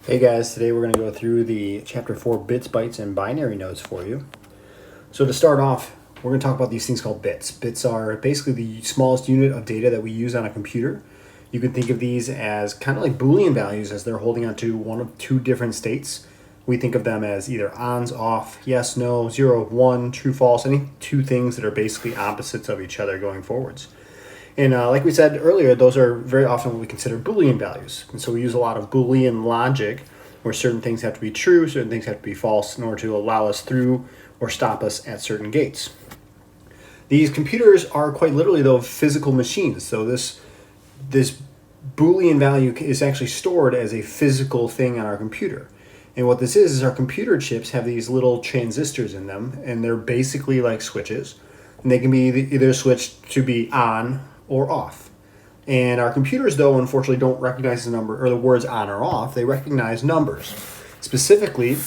Hey guys, today we're going to go through the Chapter 4 bits, bytes, and binary nodes for you. So to start off, we're going to talk about these things called bits. Bits are basically the smallest unit of data that we use on a computer. You can think of these as kind of like Boolean values, as they're holding on to one of two different states. We think of them as either ons, off, yes, no, 0, 1, true, false, any two things that are basically opposites of each other going forwards. And like we said earlier, those are very often what we consider Boolean values. And so we use a lot of Boolean logic where certain things have to be true, certain things have to be false in order to allow us through or stop us at certain gates. These computers are quite literally, though, physical machines. So this Boolean value is actually stored as a physical thing on our computer. And what this is our computer chips have these little transistors in them, and they're basically like switches. And they can be either switched to be on or off. And our computers, though, unfortunately don't recognize the number or the words on or off. They recognize numbers. Specifically,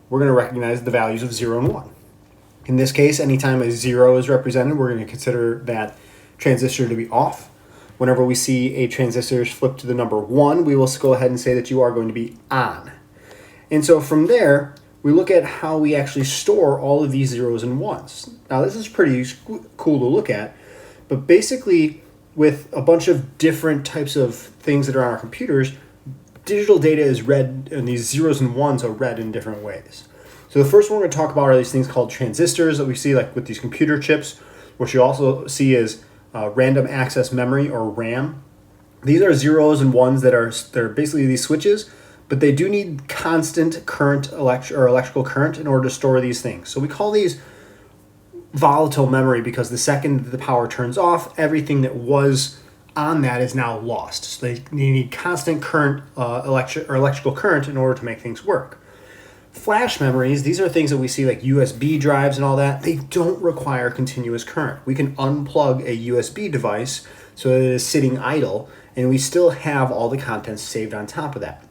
we're going to recognize the values of 0 and 1. In this case, anytime a 0 is represented, we're going to consider that transistor to be off. Whenever we see a transistor flip to the number 1, we will go ahead and say that you are going to be on. And so from there, we look at how we actually store all of these zeros and ones. Now, this is pretty cool to look at, but basically, with a bunch of different types of things that are on our computers, digital data is read, and these zeros and ones are read in different ways. So the first one we're going to talk about are these things called transistors that we see like with these computer chips, which you also see as random access memory, or RAM. These are zeros and ones they're basically these switches, but they do need constant current electrical current in order to store these things. So we call these volatile memory because the second the power turns off, everything that was on that is now lost. So they need constant current, electrical current in order to make things work. Flash memories, these are things that we see like USB drives and all that. They don't require continuous current. We can unplug a USB device so that it is sitting idle, and we still have all the contents saved on top of that.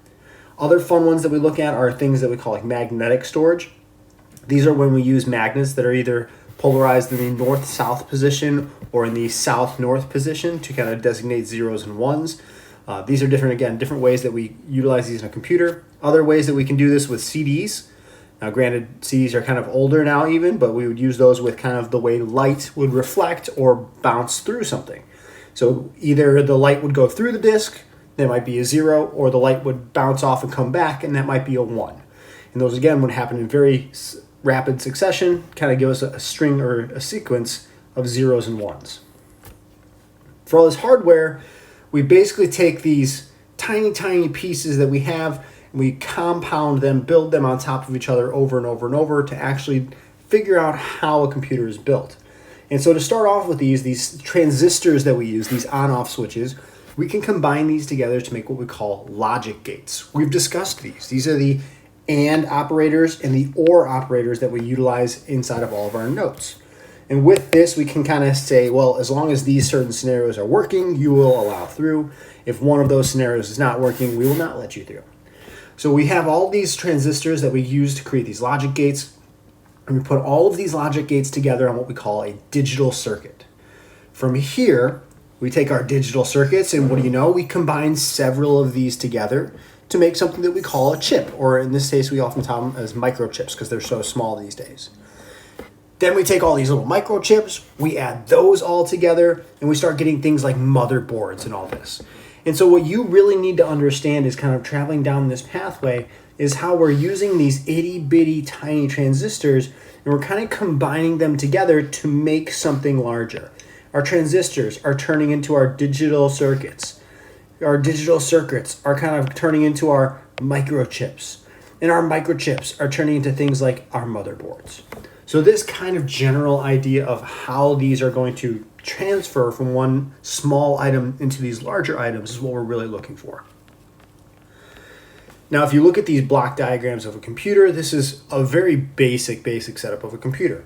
Other fun ones that we look at are things that we call like magnetic storage. These are when we use magnets that are either polarized in the north-south position or in the south-north position to kind of designate zeros and ones. These are different ways that we utilize these in a computer. Other ways that we can do this with CDs. Now, granted, CDs are kind of older now even, but we would use those with kind of the way light would reflect or bounce through something. So either the light would go through the disc, that might be a 0, or the light would bounce off and come back, and that might be a 1. And those, again, would happen in very rapid succession, kind of give us a string or a sequence of zeros and ones. For all this hardware, we basically take these tiny pieces that we have, and we compound them, build them on top of each other over and over and over to actually figure out how a computer is built. And so to start off with these transistors that we use, these on-off switches, we can combine these together to make what we call logic gates. We've discussed these. These are the AND operators and the OR operators that we utilize inside of all of our notes. And with this, we can kind of say, well, as long as these certain scenarios are working, you will allow through. If one of those scenarios is not working, we will not let you through. So we have all these transistors that we use to create these logic gates, and we put all of these logic gates together on what we call a digital circuit. From here, we take our digital circuits, and what do you know? We combine several of these together to make something that we call a chip, or in this case, we often call them as microchips because they're so small these days. Then we take all these little microchips, we add those all together, and we start getting things like motherboards and all this. And so what you really need to understand is kind of traveling down this pathway is how we're using these itty-bitty tiny transistors, and we're kind of combining them together to make something larger. Our transistors are turning into our digital circuits. Our digital circuits are kind of turning into our microchips. And our microchips are turning into things like our motherboards. So this kind of general idea of how these are going to transfer from one small item into these larger items is what we're really looking for. Now, if you look at these block diagrams of a computer, this is a very basic setup of a computer.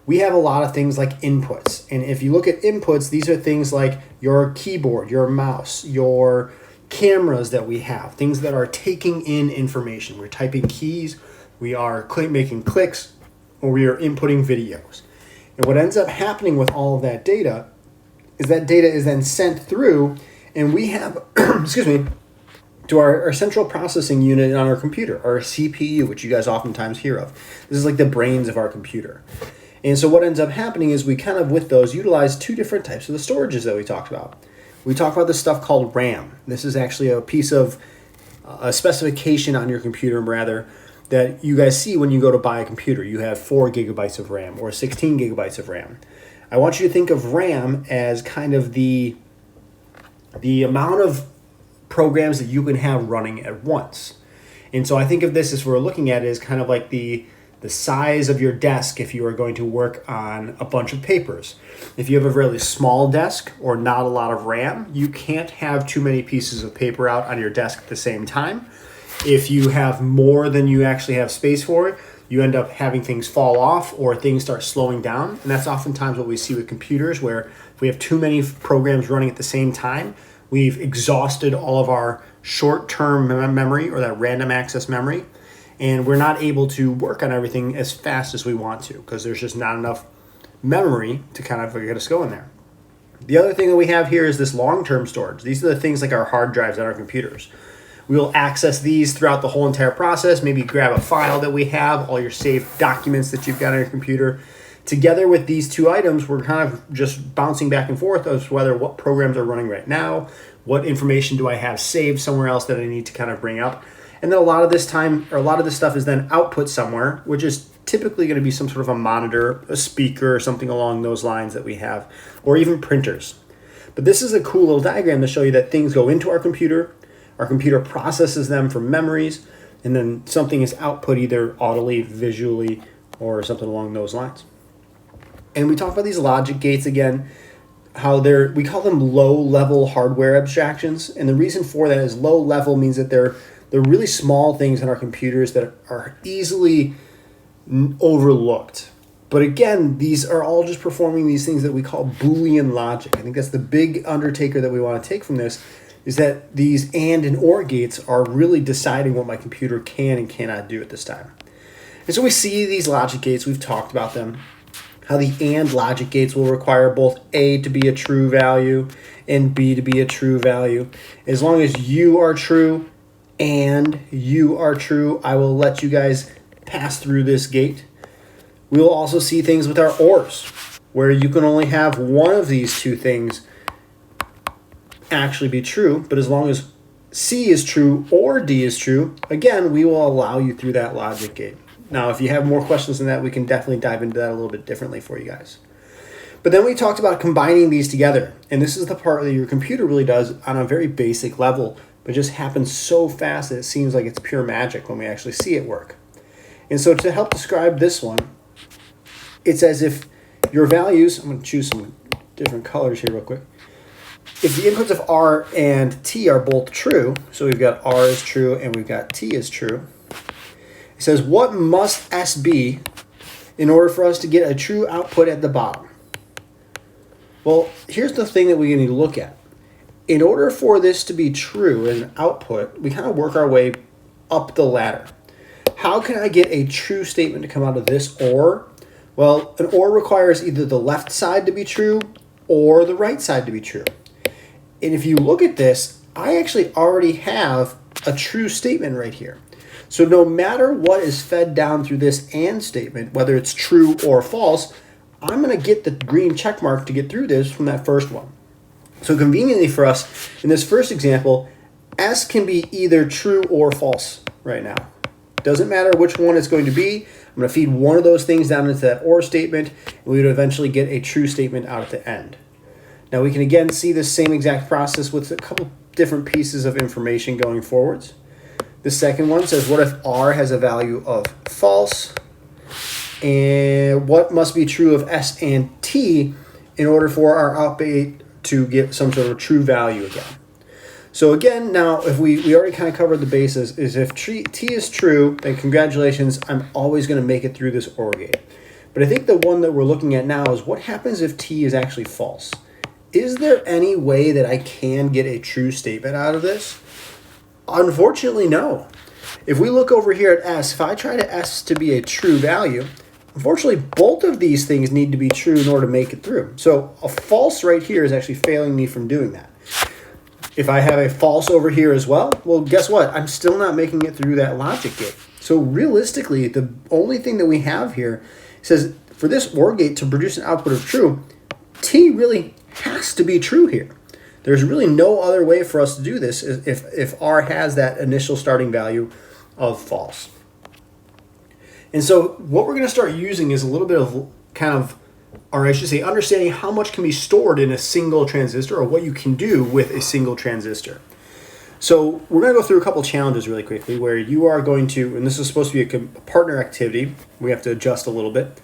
We have a lot of things like inputs. And if you look at inputs, these are things like your keyboard, your mouse, your cameras that we have, things that are taking in information. We're typing keys, we are making clicks, or we are inputting videos. And what ends up happening with all of that data is then sent through, and we have, to our central processing unit on our computer, our CPU, which you guys oftentimes hear of. This is like the brains of our computer. And so what ends up happening is we kind of, with those, utilize two different types of the storages that we talked about. We talk about this stuff called RAM. This is actually a piece of a specification on your computer, rather, that you guys see when you go to buy a computer. You have 4 gigabytes of RAM or 16 gigabytes of RAM. I want you to think of RAM as kind of the amount of programs that you can have running at once. And so I think of this as we're looking at it as kind of like the size of your desk if you are going to work on a bunch of papers. If you have a really small desk or not a lot of RAM, you can't have too many pieces of paper out on your desk at the same time. If you have more than you actually have space for, you end up having things fall off or things start slowing down. And that's oftentimes what we see with computers, where if we have too many programs running at the same time, we've exhausted all of our short-term memory or that random access memory, and we're not able to work on everything as fast as we want to because there's just not enough memory to kind of get us going there. The other thing that we have here is this long-term storage. These are the things like our hard drives on our computers. We will access these throughout the whole entire process. Maybe grab a file that we have, all your saved documents that you've got on your computer. Together with these two items, we're kind of just bouncing back and forth as to whether what programs are running right now, what information do I have saved somewhere else that I need to kind of bring up. And then a lot of this stuff is then output somewhere, which is typically going to be some sort of a monitor, a speaker, or something along those lines that we have, or even printers. But this is a cool little diagram to show you that things go into our computer processes them from memories, and then something is output either audibly, visually, or something along those lines. And we talk about these logic gates again, how we call them low-level hardware abstractions. And the reason for that is low level means that they're really small things in our computers that are easily overlooked. But again, these are all just performing these things that we call Boolean logic. I think that's the big undertaker that we want to take from this, is that these and OR gates are really deciding what my computer can and cannot do at this time. And so we see these logic gates, we've talked about them, how the AND logic gates will require both A to be a true value and B to be a true value. As long as you are true and you are true, I will let you guys pass through this gate. We will also see things with our ORs, where you can only have one of these two things actually be true, but as long as C is true or D is true, again, we will allow you through that logic gate. Now, if you have more questions than that, we can definitely dive into that a little bit differently for you guys. But then we talked about combining these together, and this is the part that your computer really does on a very basic level, but just happens so fast that it seems like it's pure magic when we actually see it work. And so to help describe this one, it's as if your values, I'm going to choose some different colors here real quick. If the inputs of R and T are both true, so we've got R is true and we've got T is true, it says what must S be in order for us to get a true output at the bottom? Well, here's the thing that we need to look at. In order for this to be true as an output, we kind of work our way up the ladder. How can I get a true statement to come out of this OR? Well, an OR requires either the left side to be true or the right side to be true. And if you look at this, I actually already have a true statement right here. So no matter what is fed down through this AND statement, whether it's true or false, I'm going to get the green check mark to get through this from that first one. So conveniently for us, in this first example, S can be either true or false right now. Doesn't matter which one it's going to be. I'm going to feed one of those things down into that OR statement, and we would eventually get a true statement out at the end. Now we can again see the same exact process with a couple different pieces of information going forwards. The second one says, what if R has a value of false? And what must be true of S and T in order for our output to get some sort of true value again? So again, now if we already kind of covered the basis, is if T is true, then congratulations, I'm always going to make it through this OR gate. But I think the one that we're looking at now is what happens if T is actually false? Is there any way that I can get a true statement out of this? Unfortunately, no. If we look over here at S, if I try to S to be a true value, unfortunately, both of these things need to be true in order to make it through. So a false right here is actually failing me from doing that. If I have a false over here as well, well, guess what? I'm still not making it through that logic gate. So realistically, the only thing that we have here says for this OR gate to produce an output of true, T really has to be true here. There's really no other way for us to do this if R has that initial starting value of false. And so what we're going to start using is a little bit of kind of, or I should say, understanding how much can be stored in a single transistor, or what you can do with a single transistor. So we're going to go through a couple challenges really quickly where you are going to, and this is supposed to be a partner activity. We have to adjust a little bit.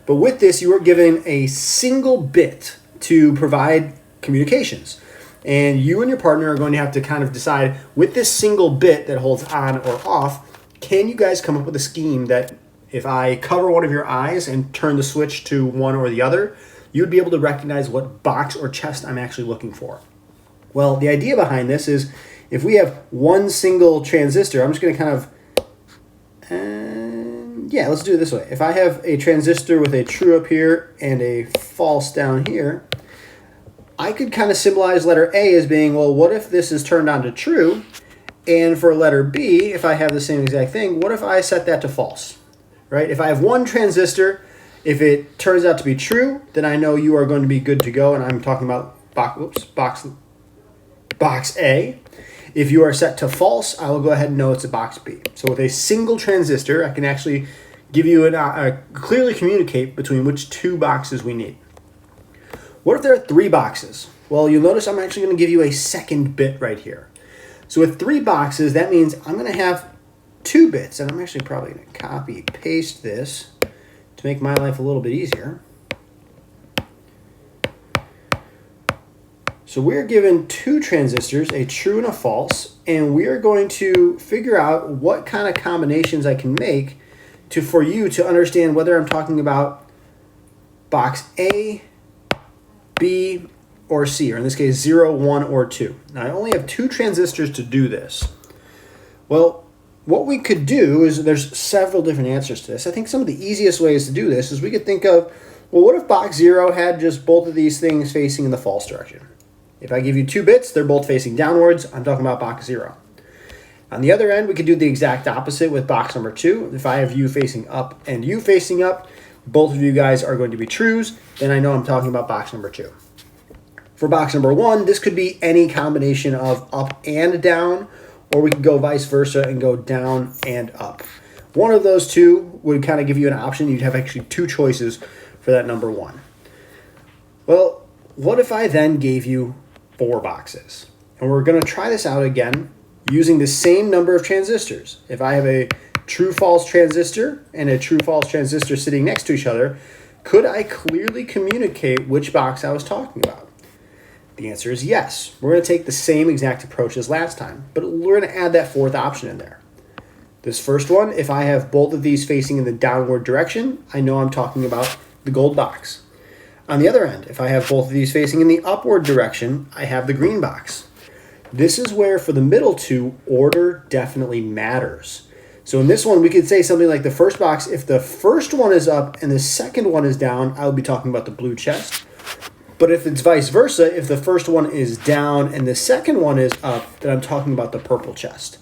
But with this, you are given a single bit to provide communications. And you and your partner are going to have to kind of decide with this single bit that holds on or off, can you guys come up with a scheme that if I cover one of your eyes and turn the switch to one or the other, you'd be able to recognize what box or chest I'm actually looking for. Well, the idea behind this is if we have one single transistor, I'm just going to kind of, let's do it this way. If I have a transistor with a true up here and a false down here, I could kind of symbolize letter A as being, well, what if this is turned on to true? And for letter B, if I have the same exact thing, what if I set that to false? Right? If I have one transistor, if it turns out to be true, then I know you are going to be good to go, and I'm talking about box A. If you are set to false, I will go ahead and know it's a box B. So with a single transistor, I can actually give you clearly communicate between which two boxes we need. What if there are three boxes? Well, you'll notice I'm actually going to give you a second bit right here. So with three boxes, that means I'm going to have 2 bits, and I'm actually probably going to copy paste this to make my life a little bit easier. So we're given 2 transistors, a true and a false, and we are going to figure out what kind of combinations I can make for you to understand whether I'm talking about box A, B, or C, or in this case 0, 1, or 2. Now I only have 2 transistors to do this. Well, what we could do is, there's several different answers to this. I think some of the easiest ways to do this is we could think of, well, what if box 0 had just both of these things facing in the false direction? If I give you 2 bits, they're both facing downwards, I'm talking about box 0. On the other end, we could do the exact opposite with box number 2. If I have you facing up and you facing up, both of you guys are going to be trues, then I know I'm talking about box number 2. For box number 1, this could be any combination of up and down, or we could go vice versa and go down and up. One of those two would kind of give you an option. You'd have actually 2 choices for that number 1. Well, what if I then gave you 4 boxes? And we're going to try this out again using the same number of transistors. If I have a true-false transistor and a true-false transistor sitting next to each other, could I clearly communicate which box I was talking about? The answer is yes. We're going to take the same exact approach as last time, but we're going to add that 4th option in there. This first one, if I have both of these facing in the downward direction, I know I'm talking about the gold box. On the other end, if I have both of these facing in the upward direction, I have the green box. This is where, for the middle 2, order definitely matters. So in this one, we could say something like the first box, if the first one is up and the second one is down, I would be talking about the blue chest. But if it's vice versa, if the first one is down and the second one is up, then I'm talking about the purple chest.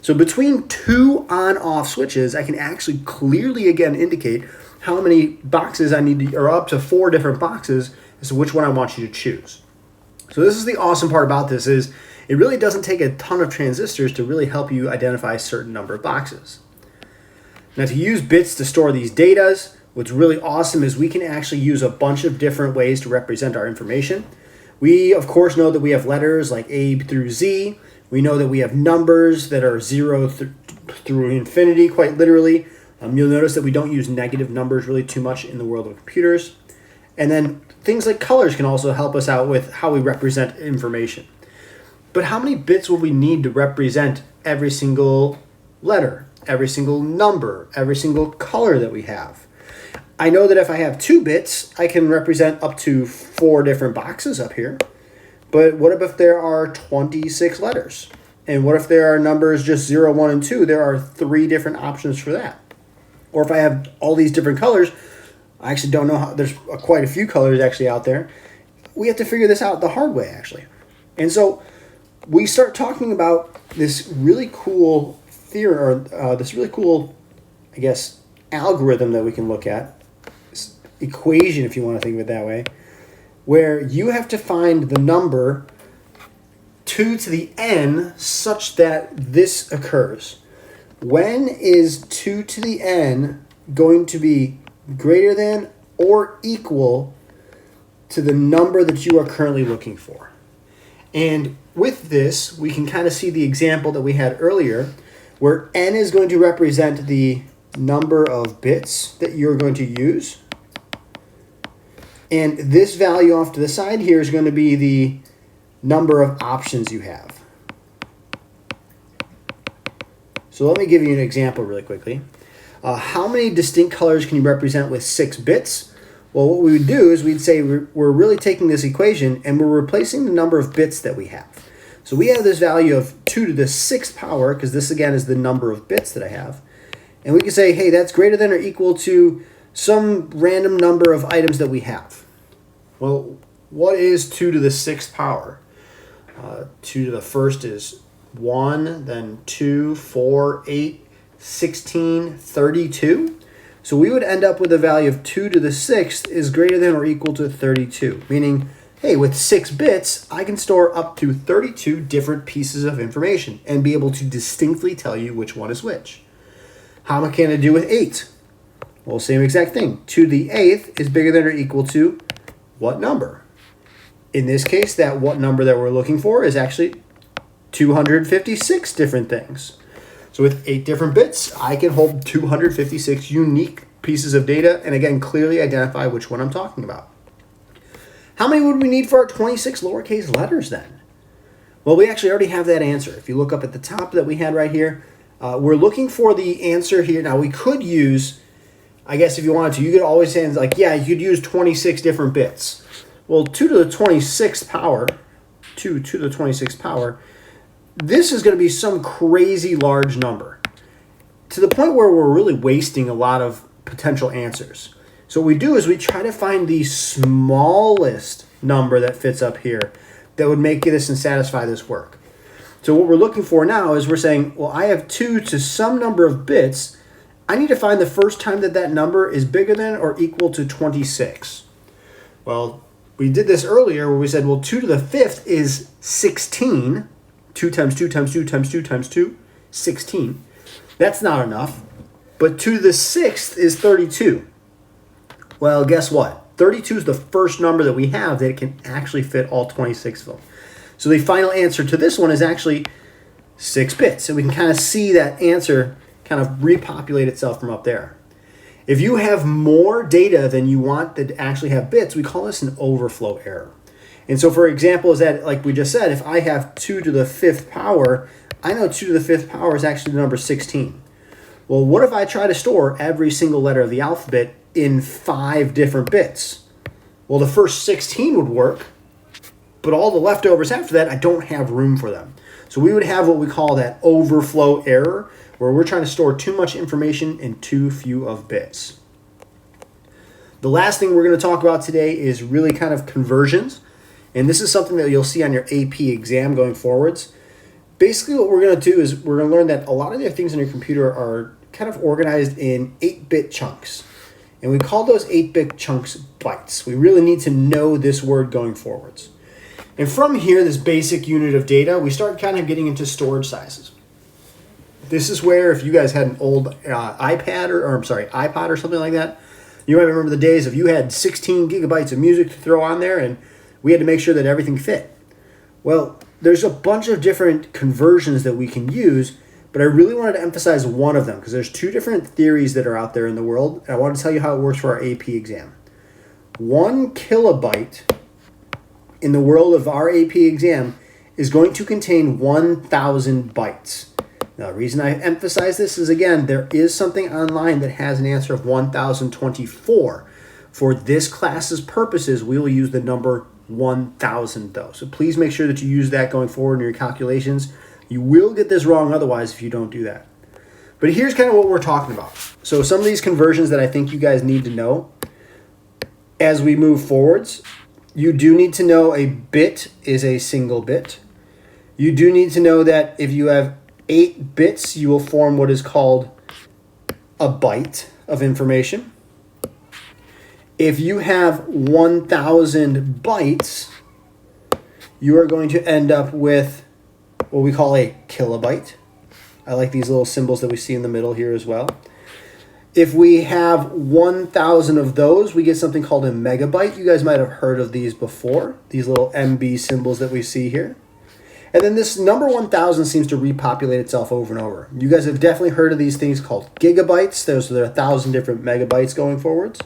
So between 2 on-off switches, I can actually clearly, again, indicate how many boxes I need to, or up to 4 different boxes, as to which one I want you to choose. So this is the awesome part about this, is it really doesn't take a ton of transistors to really help you identify a certain number of boxes. Now, to use bits to store these datas, what's really awesome is we can actually use a bunch of different ways to represent our information. We, of course, know that we have letters like A through Z. We know that we have numbers that are 0 through infinity, quite literally. You'll notice that we don't use negative numbers really too much in the world of computers. And then things like colors can also help us out with how we represent information. But how many bits will we need to represent every single letter, every single number, every single color that we have? I know that if I have 2 bits, I can represent up to 4 different boxes up here. But what if there are 26 letters? And what if there are numbers just 0, 1, and 2? There are 3 different options for that. Or if I have all these different colors, I actually don't know how, there's quite a few colors actually out there. We have to figure this out the hard way, actually. And so we start talking about this really cool theory, or this really cool, I guess, algorithm that we can look at, this equation if you want to think of it that way, where you have to find the number 2 to the n such that this occurs. When is 2 to the n going to be greater than or equal to the number that you are currently looking for? And with this, we can kind of see the example that we had earlier, where n is going to represent the number of bits that you're going to use. And this value off to the side here is going to be the number of options you have. So let me give you an example really quickly. How many distinct colors can you represent with 6 bits? Well, what we would do is we'd say we're really taking this equation and we're replacing the number of bits that we have. So we have this value of 2 to the 6th power, because this again is the number of bits that I have. And we can say, hey, that's greater than or equal to some random number of items that we have. Well, what is 2 to the 6th power? 2 to the 1st is 1, then 2, 4, 8, 16, 32. So we would end up with a value of 2 to the 6th is greater than or equal to 32, meaning, hey, with 6 bits, I can store up to 32 different pieces of information and be able to distinctly tell you which one is which. How much can I do with 8? Well, same exact thing. 2 to the 8th is bigger than or equal to what number? In this case, that what number that we're looking for is actually 256 different things. So with 8 different bits, I can hold 256 unique pieces of data and again, clearly identify which one I'm talking about. How many would we need for our 26 lowercase letters then? Well, we actually already have that answer. If you look up at the top that we had right here, we're looking for the answer here. Now we could use, I guess if you wanted to, you could always say like, yeah, you could use 26 different bits. Well, 2 to the 26th power, 2 to the 26th power, this is going to be some crazy large number to the point where we're really wasting a lot of potential answers. So what we do is we try to find the smallest number that fits up here that would make this and satisfy this work. So what we're looking for now is we're saying, well, I have 2 to some number of bits. I need to find the first time that that number is bigger than or equal to 26. Well, we did this earlier where we said, well, 2 to the 5th is 16. 2 times 2 times 2 times 2 times 2, 16. That's not enough. But 2 to the 6th is 32. Well, guess what? 32 is the first number that we have that can actually fit all 26 of them. So the final answer to this one is actually 6 bits. And we can kind of see that answer kind of repopulate itself from up there. If you have more data than you want that actually have bits, we call this an overflow error. And so for example, is that like we just said, if I have 2 to the 5th power, I know 2 to the 5th power is actually the number 16. Well, what if I try to store every single letter of the alphabet in 5 different bits? Well, the first 16 would work, but all the leftovers after that, I don't have room for them. So we would have what we call that overflow error, where we're trying to store too much information in too few of bits. The last thing we're going to talk about today is really kind of conversions. And this is something that you'll see on your AP exam going forwards. Basically what we're going to do is we're going to learn that a lot of the things on your computer are kind of organized in 8-bit chunks. And we call those 8-bit chunks bytes. We really need to know this word going forwards. And from here, this basic unit of data, we start kind of getting into storage sizes. This is where if you guys had an old iPod or something like that, you might remember the days of you had 16 gigabytes of music to throw on there and we had to make sure that everything fit. Well, there's a bunch of different conversions that we can use, but I really wanted to emphasize one of them because there's 2 different theories that are out there in the world. And I want to tell you how it works for our AP exam. 1 kilobyte in the world of our AP exam is going to contain 1,000 bytes. Now, the reason I emphasize this is, again, there is something online that has an answer of 1,024. For this class's purposes, we will use the number 1,000 though. So please make sure that you use that going forward in your calculations. You will get this wrong otherwise if you don't do that. But here's kind of what we're talking about. So some of these conversions that I think you guys need to know as we move forwards, you do need to know a bit is a single bit. You do need to know that if you have 8 bits, you will form what is called a byte of information. If you have 1,000 bytes, you are going to end up with what we call a kilobyte. I like these little symbols that we see in the middle here as well. If we have 1,000 of those, we get something called a megabyte. You guys might have heard of these before, these little MB symbols that we see here. And then this number 1,000 seems to repopulate itself over and over. You guys have definitely heard of these things called gigabytes. There are 1,000 different megabytes going forwards.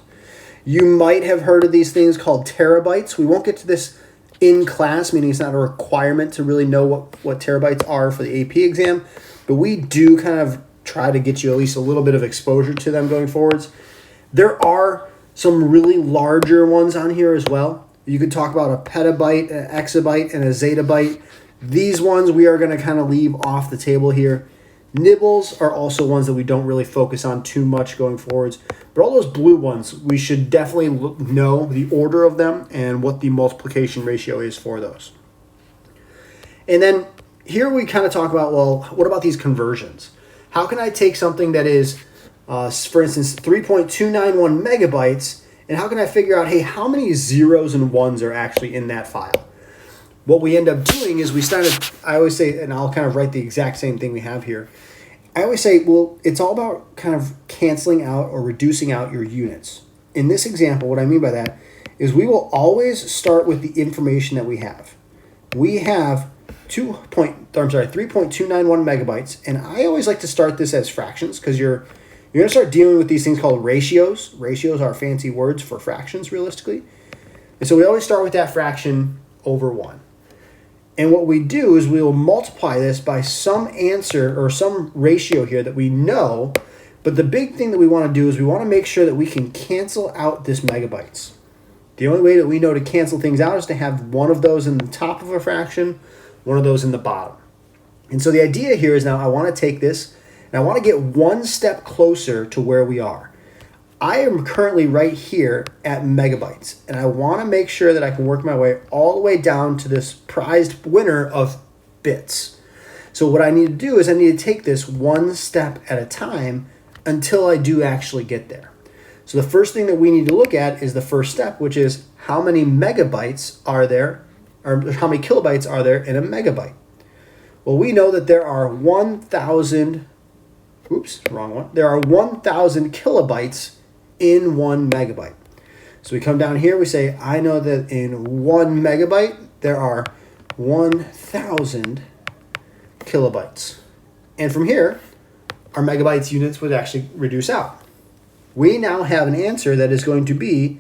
You might have heard of these things called terabytes. We won't get to this in class, meaning it's not a requirement to really know what terabytes are for the AP exam, but we do kind of try to get you at least a little bit of exposure to them going forwards. There are some really larger ones on here as well. You could talk about a petabyte, an exabyte, and a zettabyte. These ones we are going to kind of leave off the table here. Nibbles are also ones that we don't really focus on too much going forwards. But all those blue ones, we should definitely know the order of them and what the multiplication ratio is for those. And then here we kind of talk about, well, what about these conversions? How can I take something that is, for instance, 3.291 megabytes, and how can I figure out, hey, how many zeros and ones are actually in that file? What we end up doing is I always say, and I'll kind of write the exact same thing we have here. I always say, well, it's all about kind of canceling out or reducing out your units. In this example, what I mean by that is we will always start with the information that we have. We have 3.291 megabytes, and I always like to start this as fractions because you're going to start dealing with these things called ratios. Ratios are fancy words for fractions, realistically. And so we always start with that fraction over 1. And what we do is we will multiply this by some answer or some ratio here that we know. But the big thing that we want to do is we want to make sure that we can cancel out this megabytes. The only way that we know to cancel things out is to have one of those in the top of a fraction, one of those in the bottom. And so the idea here is now I want to take this and I want to get one step closer to where we are. I am currently right here at megabytes, and I want to make sure that I can work my way all the way down to this prized winner of bits. So what I need to do is I need to take this one step at a time until I do actually get there. So the first thing that we need to look at is the first step, which is how many megabytes are there, or how many kilobytes are there in a megabyte? Well, we know that there are 1,000, there are 1,000 kilobytes in 1 megabyte. So we come down here, we say, I know that in 1 megabyte, there are 1,000 kilobytes. And from here, our megabytes units would actually reduce out. We now have an answer that is going to be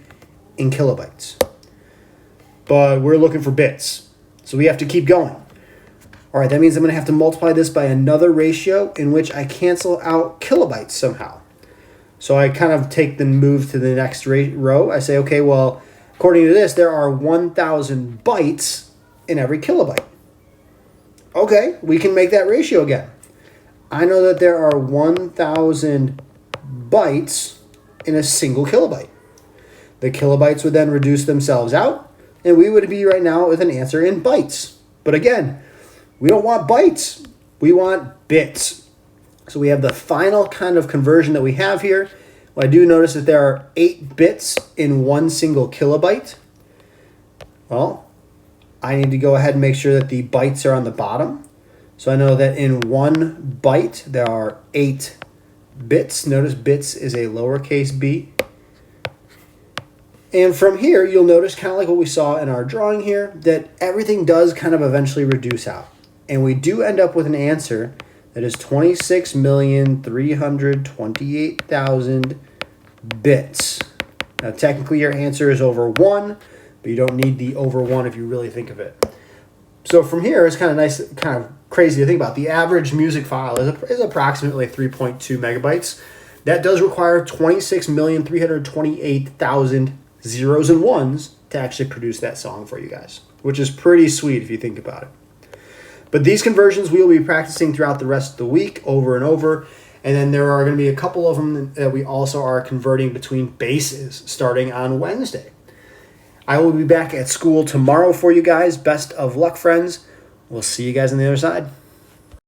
in kilobytes. But we're looking for bits. So we have to keep going. All right, that means I'm going to have to multiply this by another ratio in which I cancel out kilobytes somehow. So I kind of take the move to the next row. I say, okay, well, according to this, there are 1,000 bytes in every kilobyte. Okay, we can make that ratio again. I know that there are 1,000 bytes in a single kilobyte. The kilobytes would then reduce themselves out, and we would be right now with an answer in bytes. But again, we don't want bytes. We want bits. So we have the final kind of conversion that we have here. Well, I do notice that there are 8 bits in 1 single kilobyte. Well, I need to go ahead and make sure that the bytes are on the bottom. So I know that in 1 byte, there are 8 bits. Notice bits is a lowercase b. And from here, you'll notice kind of like what we saw in our drawing here, that everything does kind of eventually reduce out. And we do end up with an answer that is 26,328,000 bits. Now, technically, your answer is over 1, but you don't need the over 1 if you really think of it. So from here, it's kind of nice, kind of crazy to think about. The average music file is approximately 3.2 megabytes. That does require 26,328,000 zeros and ones to actually produce that song for you guys, which is pretty sweet if you think about it. But these conversions we will be practicing throughout the rest of the week over and over. And then there are going to be a couple of them that we also are converting between bases starting on Wednesday. I will be back at school tomorrow for you guys. Best of luck, friends. We'll see you guys on the other side.